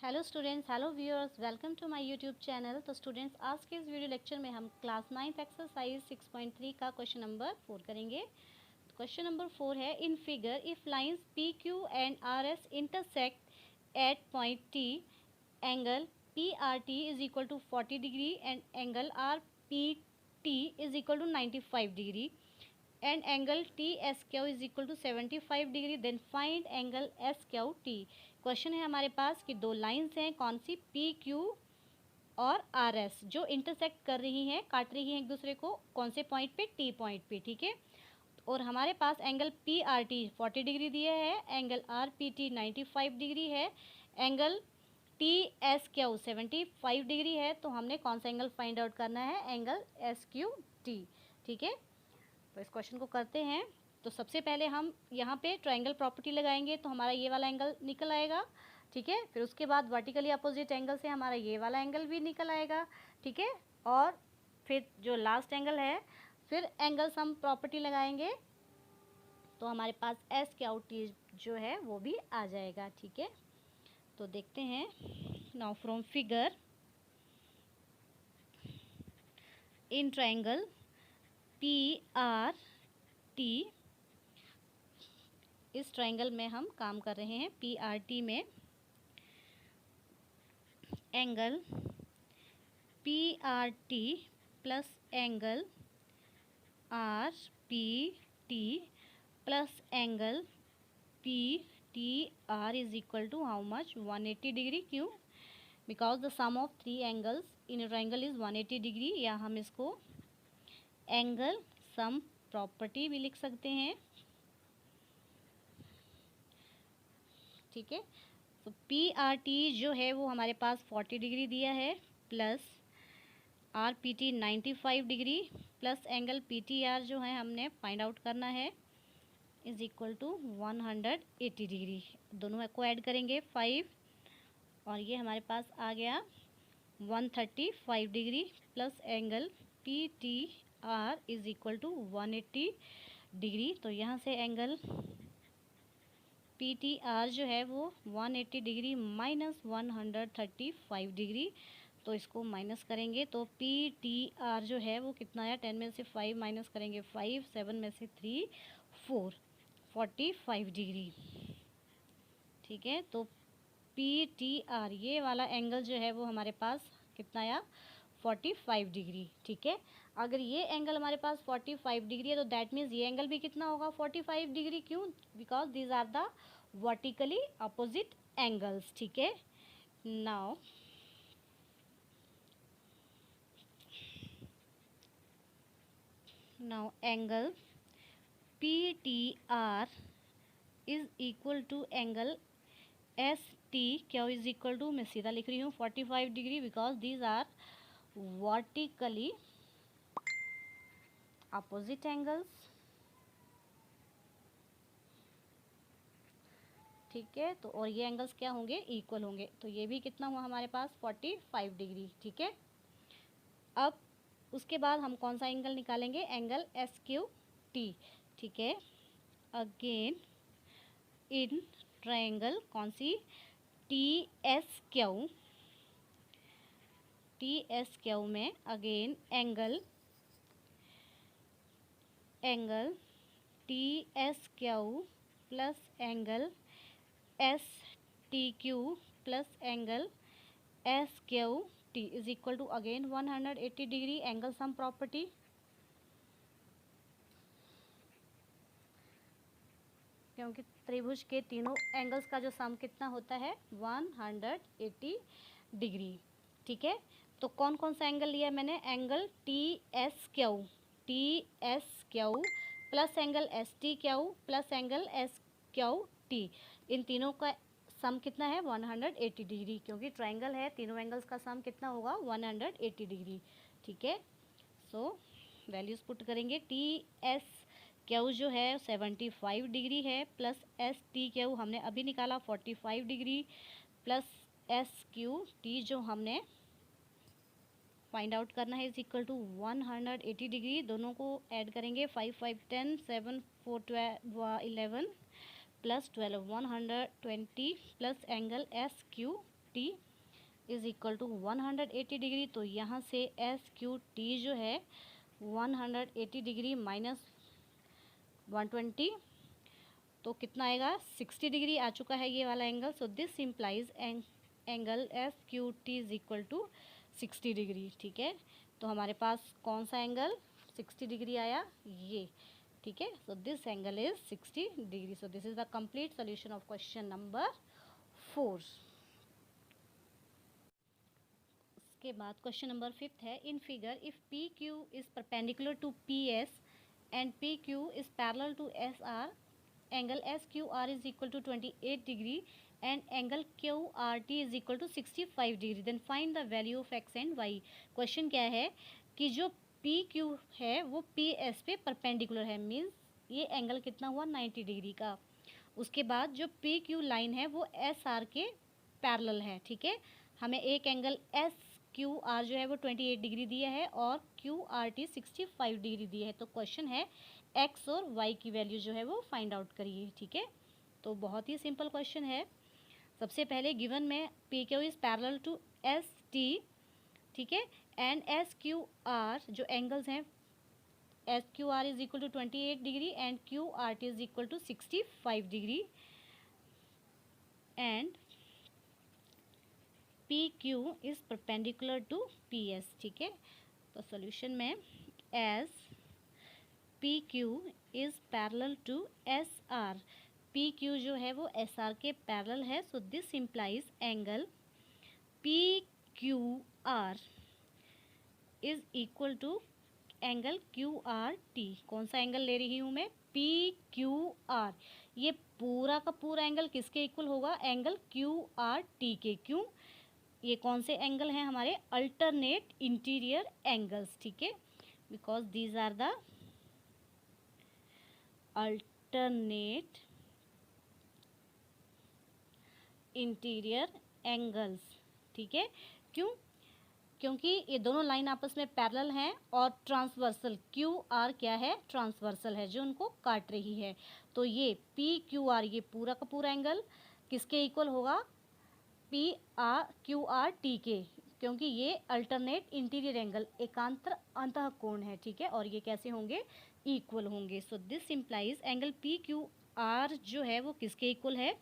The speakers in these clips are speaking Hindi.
Hello students, hello viewers, welcome to my YouTube channel. तो स्टूडेंट्स, आज के इस वीडियो लेक्चर में हम क्लास 9th एक्सरसाइज 6.3 का क्वेश्चन नंबर 4 करेंगे। तो क्वेश्चन नंबर 4 है, in figure if lines P Q and R S intersect at point T, angle P R T is equal to 40 degree and angle R P T is equal to 95 degree and angle T S Q is equal to 75 degree, then find angle S Q T. Question है हमारे पास कि दो लाइंस हैं, कौन सी, पी क्यू और आर एस, जो इंटरसेक्ट कर रही हैं, काट रही हैं एक दूसरे को, कौन से पॉइंट पे, टी पॉइंट पे, ठीक है। और हमारे पास angle P R T 40 degree दिया है, angle R P T 95 degree है, angle T S Q 75 degree है। तो हमने कौन सा एंगल फाइंड आउट करना है, एंगल एस क्यू टी, ठीक है। तो इस क्वेश्चन को करते हैं। तो सबसे पहले हम यहाँ पे ट्रायंगल प्रॉपर्टी लगाएंगे, तो हमारा ये वाला एंगल निकल आएगा, ठीक है। फिर उसके बाद वर्टिकली अपोजिट एंगल से हमारा ये वाला एंगल भी निकल आएगा, ठीक है। और फिर जो लास्ट एंगल है, फिर एंगल सम प्रॉपर्टी लगाएंगे, तो हमारे पास एस क्यू टी जो है वो भी आ जाएगा, ठीक है। तो देखते हैं। Now from figure, in triangle P R T, इस ट्रायंगल में हम काम कर रहे हैं पी आर टी में, angle P R T plus angle R P T plus angle P T R is equal to how much, 180 degree. क्यों? Because the sum of three angles in a triangle is 180 degree, या हम इसको एंगल सम प्रॉपर्टी भी लिख सकते हैं, ठीक है। तो पी आर टी जो है वो हमारे पास 40 डिग्री दिया है, plus are P T 95 degree, plus angle P T are जो है हमने फाइंड आउट करना है, इज इक्वल टू 180 डिग्री। दोनों को ऐड करेंगे 5, और ये हमारे पास आ गया 135 degree, plus angle P T R is equal to 180 degree. तो यहाँ से एंगल पी टी आर जो है वो 180 डिग्री माइनस 135 डिग्री, तो इसको माइनस करेंगे तो पी टी आर जो है वो कितना आया, 10 में से 5 माइनस करेंगे 5, 7 में से 3 4, 45 डिग्री, ठीक है। तो पी टी आर ये वाला एंगल जो है वो हमारे पास कितना आया, 45 डिग्री, ठीक है। अगर ये एंगल हमारे पास 45 डिग्री है, तो दैट मीन्स ये एंगल भी कितना होगा, 45 डिग्री। क्यों? Because these are the vertically opposite angles, ठीक है। Now angle P T R is equal to angle S T Q is equal to, मैं सीधा लिख रही हूँ 45 degree, because these are vertically opposite angles, ठीक है। तो और ये एंगल्स क्या होंगे, इक्वल होंगे। तो ये भी कितना हुआ हमारे पास, 45 डिग्री, ठीक है। अब उसके बाद हम कौन सा एंगल निकालेंगे, एंगल एस क्यू टी, ठीक है। अगेन इन ट्रायंगल कौन सी, T S Q, T S Q में again angle T S Q plus angle S T Q plus angle S Q T is equal to again 180 degree, angle sum property, क्योंकि त्रिभुज के तीनों एंगल्स का जो सम कितना होता है, 180 डिग्री, ठीक है। तो कौन कौन सा एंगल लिया मैंने, angle T S Q plus angle S T Q plus angle S Q T, इन तीनों का सम कितना है, 180 डिग्री, क्योंकि ट्रायंगल है, तीनों एंगल्स का सम कितना होगा, 180 डिग्री, ठीक है। सो वैल्यूज़ पुट करेंगे, टी एस क्यू जो है 75 डिग्री है, प्लस एस टी क्यू हमने अभी निकाला 45 degree, plus S Q T जो हमने फाइंड आउट करना है, इज इक्वल टू 180 डिग्री। दोनों को ऐड करेंगे, 5 5 10, 7 4 12 11 plus 12 120 plus angle S Q T is equal to 180 degree. तो यहाँ से एस क्यू टी जो है 180 डिग्री माइनस 120, तो कितना आएगा 60 डिग्री आ चुका है ये वाला angle. So this implies angle S Q T is equal to 60 degree. ठीक है, तो हमारे पास कौन सा एंगल 60 डिग्री आया, ये। ठीक है, so this angle is 60 degree. So this is the complete solution of question number 4। उसके बाद क्वेश्चन नंबर 5 है, in figure if P Q is perpendicular to P S and P Q is parallel to S R, angle S Q R is equal to 28 degree and angle Q R T is equal to 65 degree, then find the value of X and Y. Question क्या है कि जो पी क्यू है वो पी एस पे परपेंडिकुलर है, मीन्स ये एंगल कितना हुआ 90 डिग्री का। उसके बाद जो पी क्यू लाइन है वो एस आर के पैरेलल है। ठीक है, हमें एक एंगल एस क्यू आर जो है वो 28 डिग्री दिया है और क्यू आर टी 65 डिग्री दिया है। तो क्वेश्चन है एक्स और वाई की वैल्यू जो है वो फाइंड आउट करिए। ठीक है, तो बहुत ही सिंपल क्वेश्चन है। सबसे पहले गिवन में P Q is parallel to S T, ठीक है, एंड एस क्यू आर जो एंगल्स हैं, S Q R is equal to 28 degree and Q R T is equal to 65 degree and P Q is perpendicular to P S. ठीक है, तो सॉल्यूशन में as P Q is parallel to S R, P Q जो है वो एस आर के पैरेलल है। So this implies angle P Q R is equal to angle Q R T. कौन सा एंगल ले रही हूँ मैं, पी क्यू आर। ये पूरा का पूरा एंगल किसके इक्वल होगा, एंगल क्यू आर टी के। क्यों, ये कौन से एंगल हैं हमारे, अल्टरनेट इंटीरियर एंगल्स। ठीक है, because these are the alternate interior angles. ठीक है, क्यों, क्योंकि ये दोनों लाइन आपस में पैरेलल हैं और ट्रांसवर्सल क्यू आर क्या है, ट्रांसवर्सल है जो उनको काट रही है। तो ये पी क्यू आर ये पूरा का पूरा एंगल किसके इक्वल होगा, P R Q R T के, क्योंकि ये अल्टरनेट इंटीरियर एंगल एकांतर अंतःकोण है। ठीक है, और ये कैसे होंगे, इक्वल होंगे। सो this implies angle P Q R जो है वो किसके इक्वल है,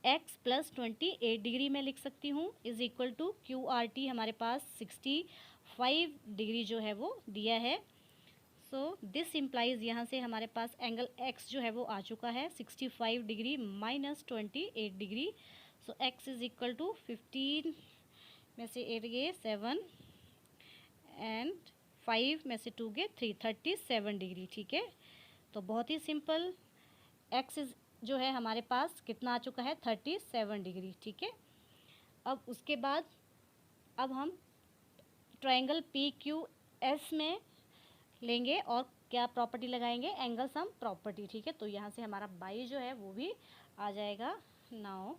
x प्लस 28 डिग्री में लिख सकती हूँ is equal to Q R T हमारे पास 65 डिग्री जो है वो दिया है। सो दिस इम्प्लाइज यहाँ से हमारे पास एंगल x जो है वो आ चुका है 65 degree minus 28 degree. So x is equal to 15 में से 8 गए 7 एंड 5 में से 2 गए 3, 37 डिग्री। ठीक है, तो बहुत ही सिंपल, x इज जो है हमारे पास कितना आ चुका है 37 डिग्री। ठीक है, अब उसके बाद अब हम ट्रायंगल पी क्यू एस में लेंगे और क्या प्रॉपर्टी लगाएंगे, एंगल सम प्रॉपर्टी। ठीक है, तो यहाँ से हमारा बाई जो है वो भी आ जाएगा। Now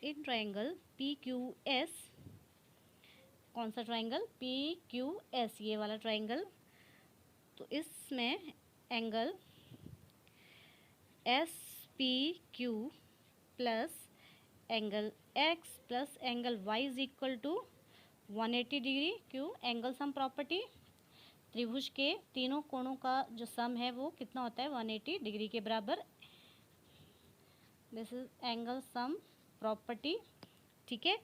in triangle P Q S, कौन सा ट्रायंगल, पी क्यू एस ये वाला ट्रायंगल, तो इसमें angle S P Q plus angle X plus angle Y is equal to 180 degree. क्यों, एंगल सम प्रॉपर्टी, त्रिभुज के तीनों कोणों का जो सम है वो कितना होता है 180 डिग्री के बराबर। This is angle sum property. ठीक है,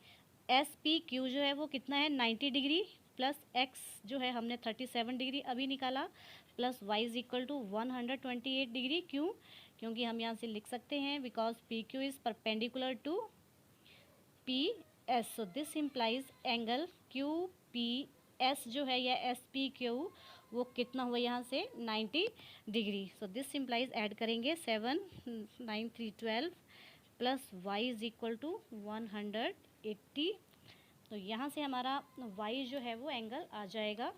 एस पी क्यू जो है वो कितना है 90 डिग्री प्लस एक्स जो है हमने 37 डिग्री अभी निकाला plus Y is equal to 128 degree. क्यों, क्योंकि हम यहाँ से लिख सकते हैं because P Q is perpendicular to P S. So this implies angle Q P S जो है या एस पी क्यू वो कितना हुआ यहाँ से 90 degree. So this implies add करेंगे 7 9 3 12 plus Y is equal to 180। तो यहाँ से हमारा y जो है वो एंगल आ जाएगा।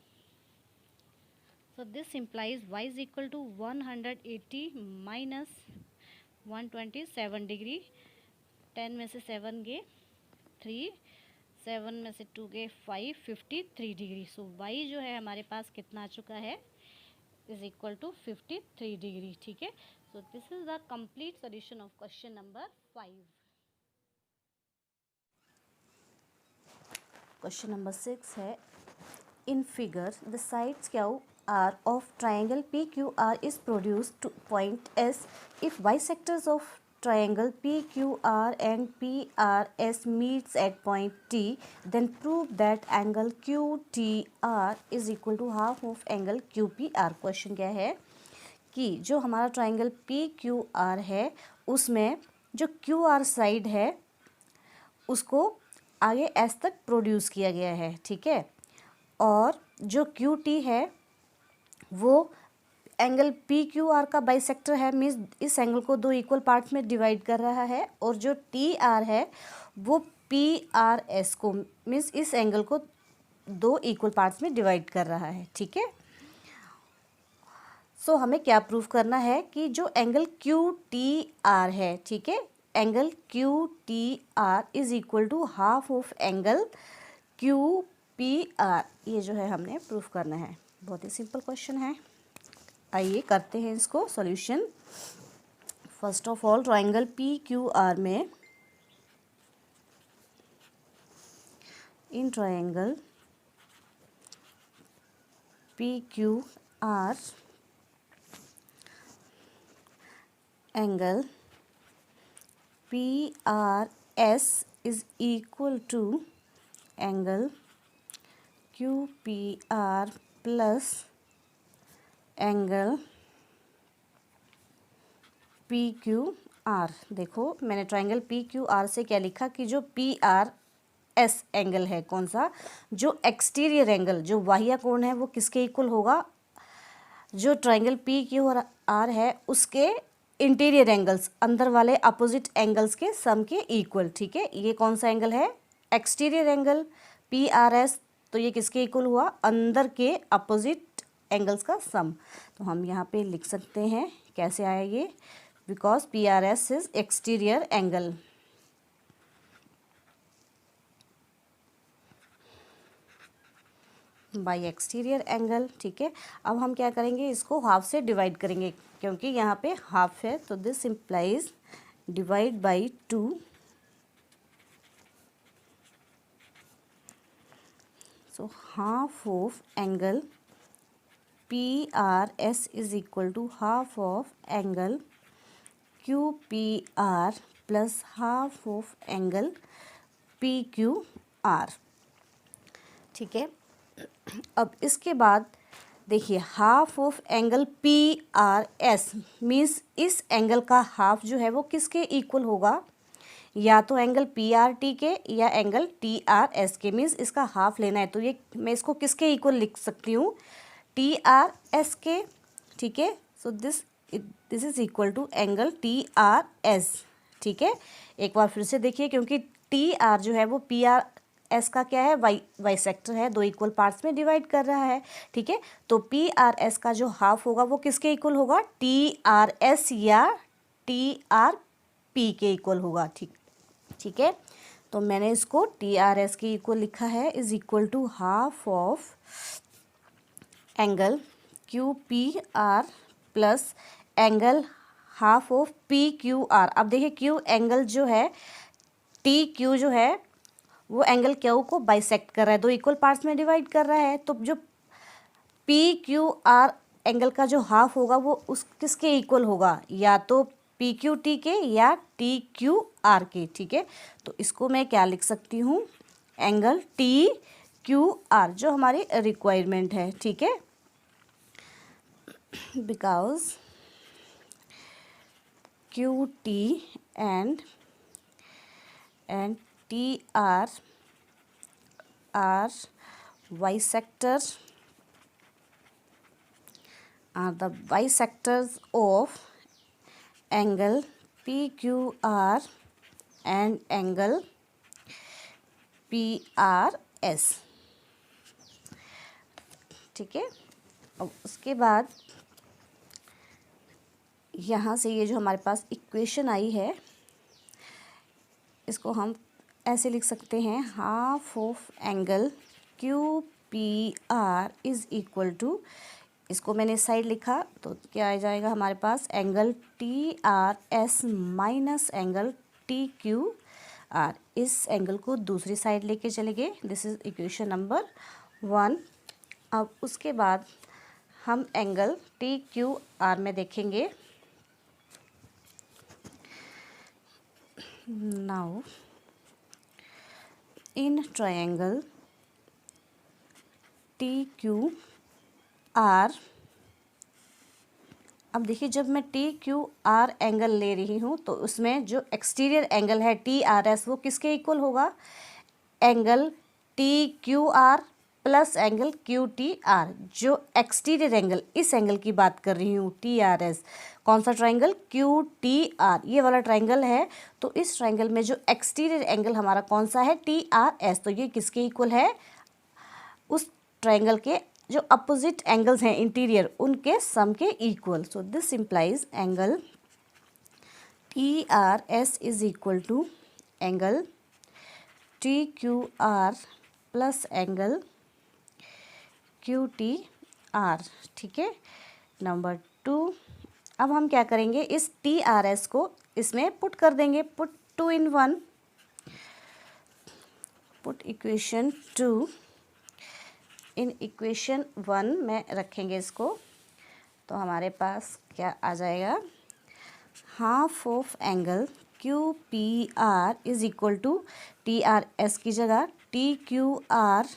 So this implies y is equal to 180 minus 127 degree. 10 में से 7 गए 3, 7 में से 2 गए 5, 53 डिग्री। सो y जो है हमारे पास कितना आ चुका है, इज इक्वल टू 53 डिग्री। ठीक है, So this is the complete solution of question number 5. Question number 6 है, in figure the sides QR of triangle PQR is produced to point S if bisectors of triangle PQR and PRS meets at point T, then prove that angle QTR is equal to half of angle QPR. Question क्या है कि जो हमारा ट्राइंगल PQR है उसमें जो QR साइड है उसको आगे S तक प्रोड्यूस किया गया है, ठीक है, और जो QT है वो एंगल PQR का बाइसेक्टर है, मीन्स इस एंगल को दो इक्वल पार्ट्स में डिवाइड कर रहा है, और जो TR है वो PRS को मीन्स इस एंगल को दो इक्वल पार्ट्स में डिवाइड कर रहा है, ठीक है। सो हमें क्या प्रूफ करना है कि जो एंगल QTR है, ठीक है, angle QTR is equal to half of angle QPR, ये जो है हमने प्रूफ करना है। बहुत ही सिंपल क्वेश्चन है, आइए करते हैं इसको solution. First of all triangle PQR में, in triangle PQR angle PRS is equal to angle QPR plus angle PQR। देखो मैंने ट्राइंगल PQR से क्या लिखा कि जो PRS एंगल है, कौन सा, जो एक्सटीरियर एंगल, जो बाह्य कोण है, वो किसके इक्वल होगा, जो ट्राइंगल PQR है उसके इंटीरियर एंगल्स, अंदर वाले अपोजिट एंगल्स के सम के इक्वल, ठीक है। ये कौन सा एंगल है, एक्सटीरियर एंगल PRS, तो ये किसके इक्वल हुआ, अंदर के अपोजिट एंगल्स का सम। तो हम यहाँ पे लिख सकते हैं, कैसे आया ये, because PRS is exterior angle. By exterior angle, ठीक है। अब हम क्या करेंगे, इसको हाफ से डिवाइड करेंगे, क्योंकि यहाँ पे हाफ है, तो this implies divide by 2, so half of angle PRS is equal to half of angle QPR plus half of angle PQR, ठीक है। अब इसके बाद देखिए half of angle PRS means इस एंगल का हाफ जो है वो किसके इक्वल होगा, या तो एंगल PRT के या एंगल TRS के, मीन्स इसका हाफ लेना है। तो ये मैं इसको किसके इक्वल लिख सकती हूँ, TRS के, ठीक है। So this is equal to angle TRS, ठीक है। एक बार फिर से देखिए, क्योंकि TR जो है वो PRS का क्या है, वाई सेक्टर है, दो इक्वल पार्ट्स में डिवाइड कर रहा है, ठीक है। तो PRS का जो हाफ होगा वो किसके इक्वल होगा, TRS या TRP के इक्वल होगा, ठीक है। तो मैंने इसको TRS के इक्वल लिखा है, is equal to half of angle QPR plus angle half of PQR। अब देखिए Q एंगल जो है, TQ जो है वो एंगल क्यू को बाइसेक्ट कर रहा है, दो इक्वल पार्ट्स में डिवाइड कर रहा है। तो जो PQR एंगल का जो हाफ होगा वो उस किसके इक्वल होगा, या तो PQT के या TQR के, ठीक है। तो इसको मैं क्या लिख सकती हूँ, एंगल TQR जो हमारी रिक्वायरमेंट है, ठीक है, because QT and TR are bisectors, are the bisectors of angle PQR and angle PRS, ठीक है। अब उसके बाद यहाँ से ये जो हमारे पास इक्वेशन आई है, इसको हम ऐसे लिख सकते हैं, half of angle QPR is equal to इसको मैंने इस साइड लिखा तो क्या आ जाएगा हमारे पास, angle T R S minus angle T Q R. इस एंगल को दूसरी साइड लेके चले गए। This is equation number 1। अब उसके बाद हम एंगल टी क्यू आर में देखेंगे। Now in triangle T Q are, अब देखिए जब मैं टी क्यू आर एंगल ले रही हूँ तो उसमें जो एक्सटीरियर एंगल है टी आर एस वो किसके इक्वल होगा, angle T Q R plus angle Q T are. जो एक्सटीरियर एंगल, इस एंगल की बात कर रही हूँ, टी आर एस, कौन सा ट्राइंगल, क्यू टी आर, ये वाला ट्राइंगल है। तो इस ट्राइंगल में जो एक्सटीरियर एंगल हमारा कौन सा है, टी आर एस, तो ये किसके इक्वल है, उस ट्राइंगल के जो अपोजिट एंगल्स हैं इंटीरियर उनके सम के equal. So this implies angle T R S is equal to angle T Q R plus angle Q T R. ठीक है, नंबर 2। अब हम क्या करेंगे, इस टी आर एस को इसमें पुट कर देंगे, put 2 in 1, put equation 2 in equation 1 में रखेंगे इसको। तो हमारे पास क्या आ जाएगा, half of angle Q P R is equal to T R S की जगह T Q R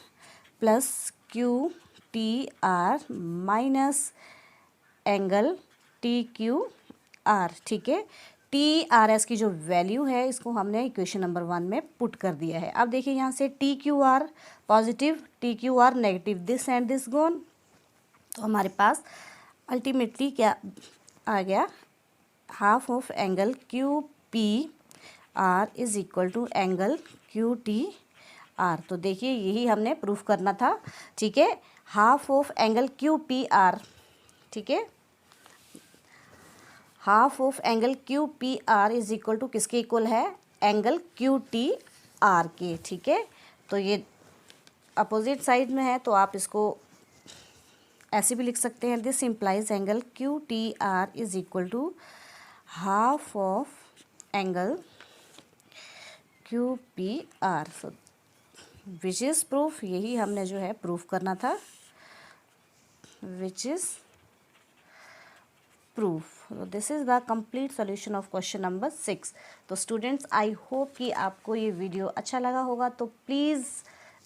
plus Q T R minus angle T Q R. ठीक है, टी आर एस की जो वैल्यू है इसको हमने इक्वेशन नंबर 1 में पुट कर दिया है। अब देखिए यहाँ से T Q R positive, T Q R negative, this and this gone. तो हमारे पास अल्टीमेटली क्या आ गया, half of angle Q P R is equal to angle Q T R. तो देखिए यही हमने प्रूफ करना था। ठीक है, half of angle Q P R, ठीक है, half of angle Q P R is equal to किसके इक्वल है, एंगल क्यू टी आर के। ठीक है, तो ये अपोजिट साइड में है तो आप इसको ऐसे भी लिख सकते हैं, this implies angle Q T R is equal to half of angle Q P R. So which is proof, यही हमने जो है प्रूफ करना था, which is proof. This is the complete solution of question number 6। तो स्टूडेंट्स आई होप कि आपको ये वीडियो अच्छा लगा होगा, तो please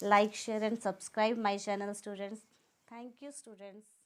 like share and subscribe my channel students. Thank you students.